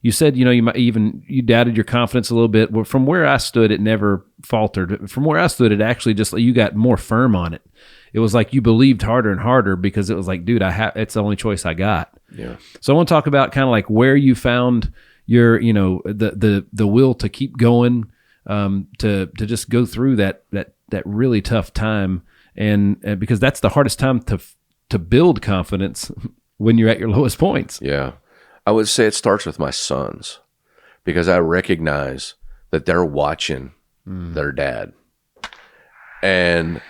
you said, you doubted your confidence a little bit. Well, from where I stood, it never faltered. From where I stood, it actually just, you got more firm on it. It was like you believed harder and harder because it was like, dude, it's the only choice I got. Yeah. So I want to talk about kind of like where you found your, the will to keep going, to just go through that really tough time. And because that's the hardest time to build confidence when you're at your lowest points. Yeah. I would say it starts with my sons, because I recognize that they're watching their dad. And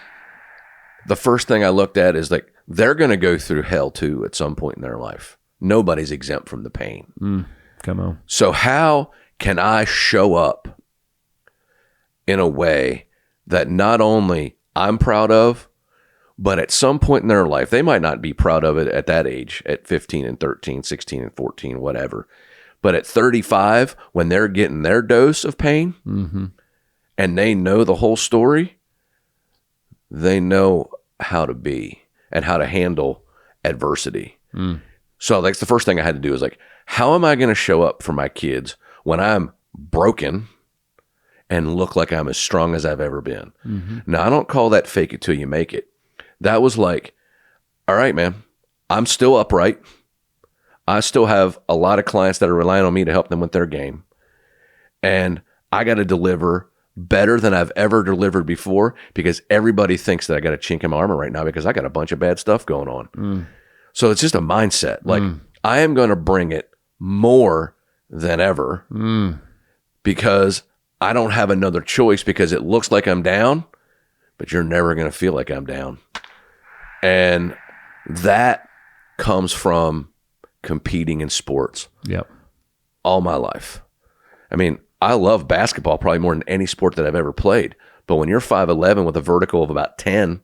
the first thing I looked at is like, they're going to go through hell too at some point in their life. Nobody's exempt from the pain. Come on. So how can I show up in a way that not only I'm proud of, but at some point in their life, they might not be proud of it at that age, at 15 and 13, 16 and 14, whatever. But at 35, when they're getting their dose of pain and they know the whole story, they know how to be and how to handle adversity. So that's the first thing I had to do is like, how am I going to show up for my kids when I'm broken and look like I'm as strong as I've ever been? Now, I don't call that fake it till you make it. That was like, all right, man, I'm still upright. I still have a lot of clients that are relying on me to help them with their game. And I got to deliver better than I've ever delivered before, because everybody thinks that I got a chink in my armor right now because I got a bunch of bad stuff going on. So it's just a mindset. Like, I am going to bring it more than ever because I don't have another choice, because it looks like I'm down, but you're never going to feel like I'm down. And that comes from competing in sports. Yep. All my life. I mean, I love basketball probably more than any sport that I've ever played. But when you're 5'11" with a vertical of about 10,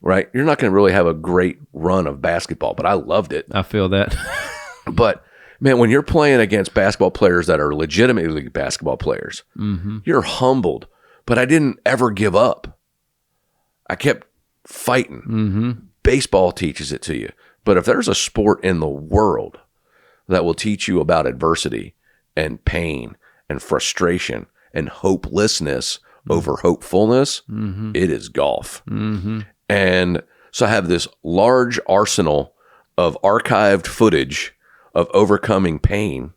right, you're not going to really have a great run of basketball. But I loved it. I feel that. But man, when you're playing against basketball players that are legitimately basketball players, you're humbled. But I didn't ever give up. I kept fighting. Baseball teaches it to you. But if there's a sport in the world that will teach you about adversity and pain and frustration and hopelessness over hopefulness, it is golf. And so I have this large arsenal of archived footage of overcoming pain.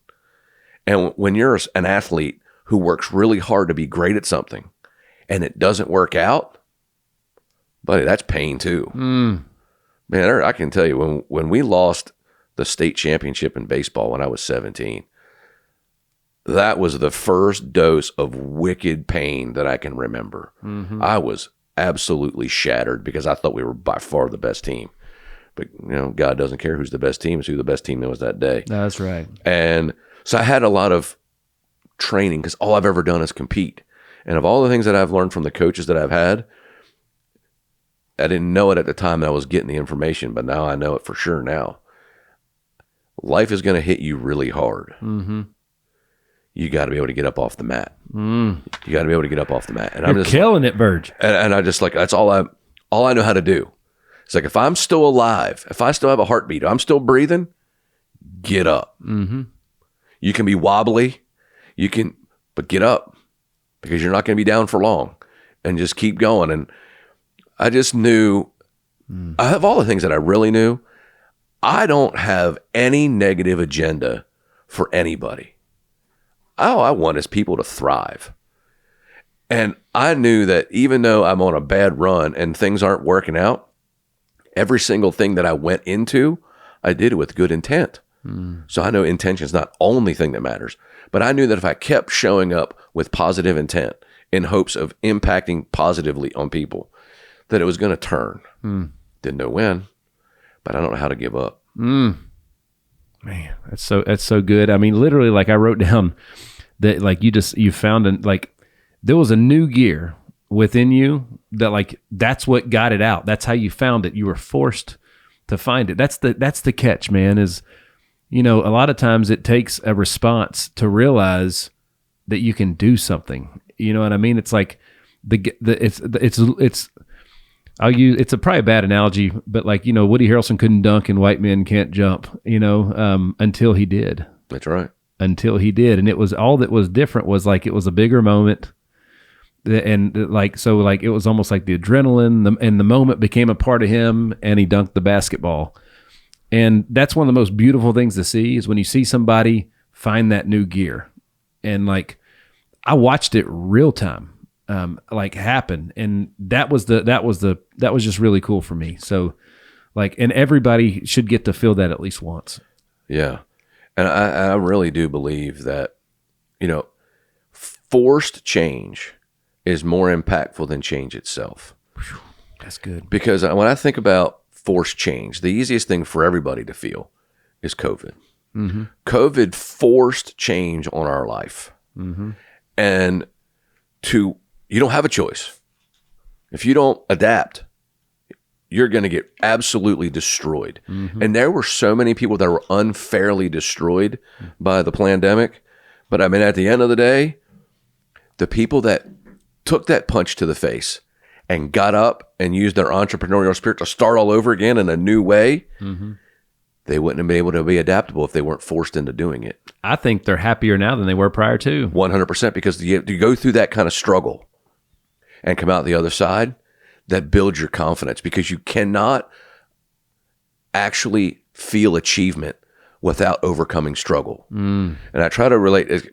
And when you're an athlete who works really hard to be great at something and it doesn't work out, buddy, that's pain too. Man, I can tell you, when we lost the state championship in baseball when I was 17, that was the first dose of wicked pain that I can remember. I was absolutely shattered because I thought we were by far the best team. But, God doesn't care who's the best team. It's who the best team was that day. That's right. And so I had a lot of training because all I've ever done is compete. And of all the things that I've learned from the coaches that I've had, I didn't know it at the time that I was getting the information, but now I know it for sure now. Life is going to hit you really hard. You got to be able to get up off the mat. You got to be able to get up off the mat. And You're killing it, Virg. And I just like, that's all I know how to do. It's like, if I'm still alive, if I still have a heartbeat, I'm still breathing, get up. You can be wobbly, but get up, because you're not going to be down for long, and just keep going. And I just knew, I have all the things that I really knew. I don't have any negative agenda for anybody. All I want is people to thrive. And I knew that even though I'm on a bad run and things aren't working out, every single thing that I went into, I did it with good intent. So I know intention is not the only thing that matters, but I knew that if I kept showing up with positive intent in hopes of impacting positively on people, that it was going to turn. Didn't know when, but I don't know how to give up. Man, that's so good. I mean, literally, like, I wrote down that, like, you found there was a new gear within you that, like, that's what got it out. That's how you found it. You were forced to find it. That's the catch, man, is, a lot of times it takes a response to realize that you can do something. You know what I mean? It's like it's probably a bad analogy, but, like, Woody Harrelson couldn't dunk and white men can't jump, until he did. That's right. until he did. And it was all that was different was like, it was a bigger moment. And like, so like, it was almost like the adrenaline and the moment became a part of him, and he dunked the basketball. And that's one of the most beautiful things to see is when you see somebody find that new gear. And like, I watched it real time, like happen. And that was just really cool for me. So like, and everybody should get to feel that at least once. Yeah. And I really do believe that, forced change is more impactful than change itself. That's good. Because when I think about forced change, the easiest thing for everybody to feel is COVID. Mm-hmm. COVID forced change on our life. Mm-hmm. And you don't have a choice. If you don't adapt, you're going to get absolutely destroyed. Mm-hmm. And there were so many people that were unfairly destroyed by the pandemic. But I mean, at the end of the day, the people that took that punch to the face and got up and used their entrepreneurial spirit to start all over again in a new way, they wouldn't have been able to be adaptable if they weren't forced into doing it. I think they're happier now than they were prior to. 100%, because you go through that kind of struggle and come out the other side, that builds your confidence, because you cannot actually feel achievement without overcoming struggle. And I try to relate,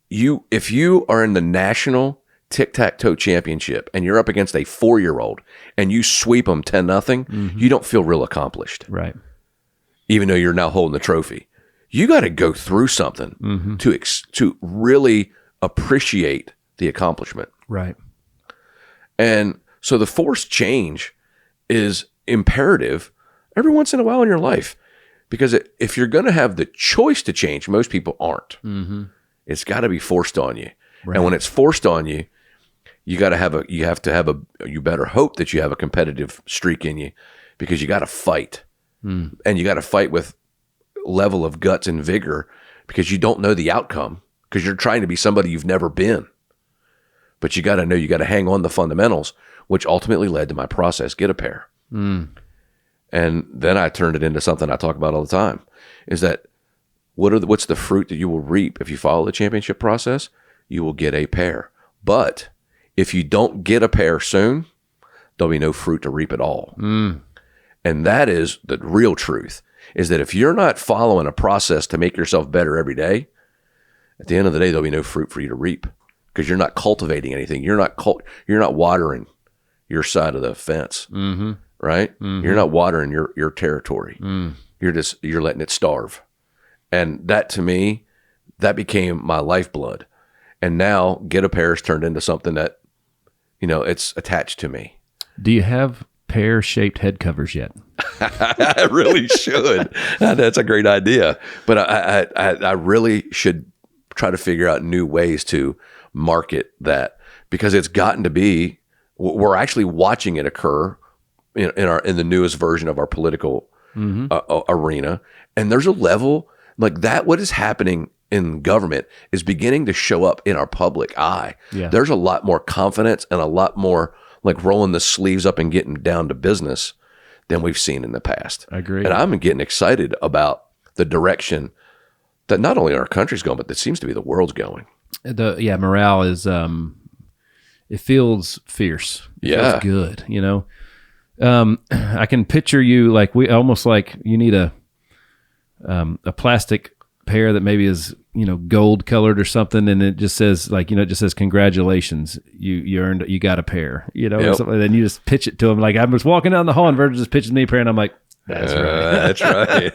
if you are in the national tic-tac-toe championship and you're up against a 4-year-old and you sweep them 10-0, you don't feel real accomplished. Right. Even though you're now holding the trophy. You got to go through something to really appreciate the accomplishment. Right. And so the forced change is imperative every once in a while in your life, because if you're going to have the choice to change, most people aren't. It's got to be forced on you. Right. And when it's forced on you, you better hope that you have a competitive streak in you, because you got to fight. And you got to fight with level of guts and vigor, because you don't know the outcome, because you're trying to be somebody you've never been. But you got to know, you got to hang on the fundamentals, which ultimately led to my process, Get a Pair. And then I turned it into something I talk about all the time, is that what's the fruit that you will reap if you follow the championship process? You will get a pair. But if you don't get a pair soon, there'll be no fruit to reap at all. And that is the real truth, is that if you're not following a process to make yourself better every day, at the end of the day, there'll be no fruit for you to reap, because you're not cultivating anything. You're not watering your side of the fence, right? You're not watering your territory. You're letting it starve. And that, to me, that became my lifeblood. And now Get a Pair has turned into something that, it's attached to me. Do you have pear-shaped head covers yet? I really should. That's a great idea. But I really should try to figure out new ways to market that, because it's gotten to be, we're actually watching it occur in the newest version of our political arena. And there's a level like that. What is happening in government is beginning to show up in our public eye. Yeah. There's a lot more confidence and a lot more like rolling the sleeves up and getting down to business than we've seen in the past. I agree. And I'm getting excited about the direction that not only our country's going, but that seems to be the world's going. Morale is, it feels fierce. It feels good, I can picture you like you need a plastic pair that maybe is, gold colored or something. And it just says congratulations, you got a pair, or something. And then you just pitch it to him. Like I was walking down the hall and Virgil just pitches me a pair and I'm like, that's right. That's right.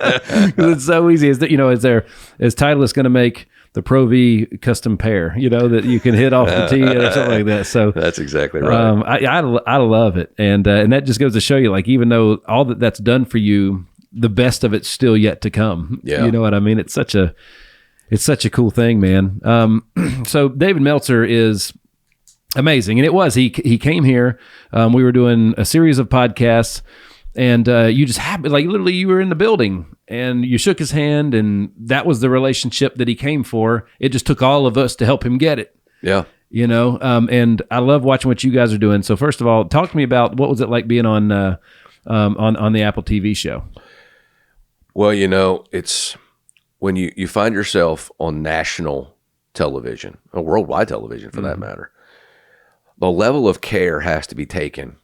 It's so easy. Is Titleist going to make the Pro V custom pair, that you can hit off the tee or something like that. So that's exactly right. I love it. And that just goes to show you, like, even though all that's done for you, the best of it's still yet to come. Yeah. You know what I mean? It's such a cool thing, man. So David Meltzer is amazing. And he came here. We were doing a series of podcasts, and you just happened, like literally you were in the building and you shook his hand, and that was the relationship that he came for. It just took all of us to help him get it. Yeah. And I love watching what you guys are doing. So first of all, talk to me about what was it like being on the Apple TV show? Well, when you find yourself on national television, or worldwide television for that matter, the level of care has to be taken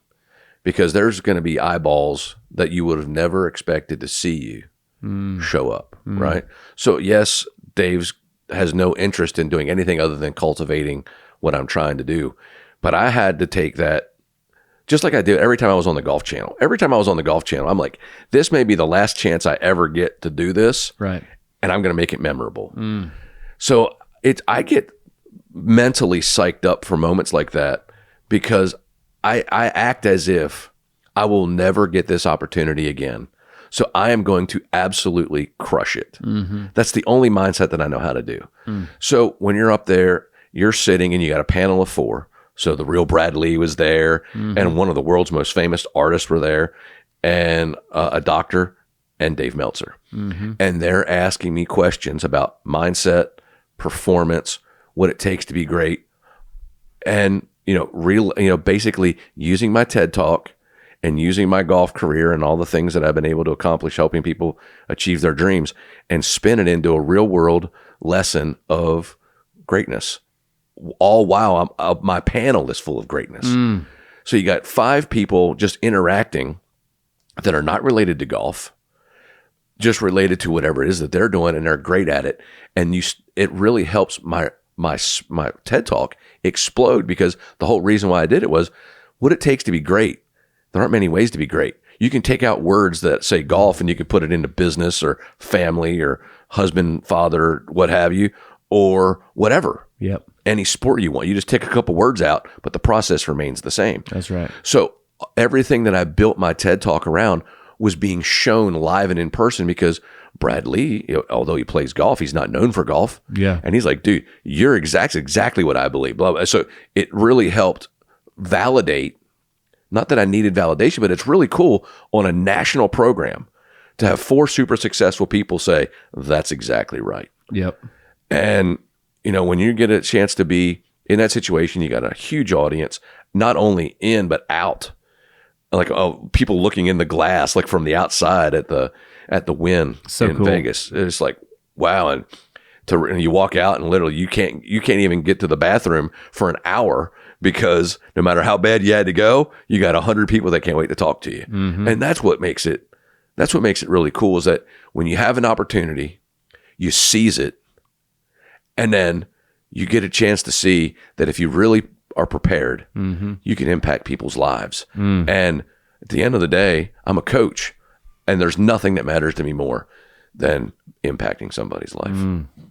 because there's going to be eyeballs that you would have never expected to see you show up, right? So yes, Dave's has no interest in doing anything other than cultivating what I'm trying to do. But I had to take that, just like I did every time I was on the Golf Channel. Every time I was on the Golf Channel, I'm like, this may be the last chance I ever get to do this. Right. And I'm going to make it memorable. So I get mentally psyched up for moments like that because I act as if I will never get this opportunity again. So I am going to absolutely crush it. That's the only mindset that I know how to do. So when you're up there, you're sitting and you got a panel of 4. So the real Brad Lee was there, and one of the world's most famous artists were there, and a doctor and Dave Meltzer. And they're asking me questions about mindset, performance, what it takes to be great. And, basically using my TED Talk and using my golf career and all the things that I've been able to accomplish, helping people achieve their dreams, and spin it into a real world lesson of greatness. All while my panel is full of greatness. So you got 5 people just interacting that are not related to golf, just related to whatever it is that they're doing, and they're great at it. And it really helps my TED Talk explode, because the whole reason why I did it was what it takes to be great. There aren't many ways to be great. You can take out words that say golf and you can put it into business or family or husband, father, what have you, or whatever. Yep. Any sport you want. You just take a couple words out, but the process remains the same. That's right. So everything that I built my TED Talk around was being shown live and in person, because Brad Lee, although he plays golf, he's not known for golf. Yeah. And he's like, dude, you're exactly what I believe. Blah, blah. So it really helped validate, not that I needed validation, but it's really cool on a national program to have 4 super successful people say, that's exactly right. Yep. And, when you get a chance to be in that situation, you got a huge audience, not only in, but out. Like, people looking in the glass, like from the outside at the Wynn in cool. Vegas. It's like, wow. And you walk out and literally you can't even get to the bathroom for an hour, because no matter how bad you had to go, you got 100 people that can't wait to talk to you. And that's what makes it really cool, is that when you have an opportunity, you seize it, and then you get a chance to see that if you really are prepared, you can impact people's lives. And at the end of the day, I'm a coach, and there's nothing that matters to me more than impacting somebody's life.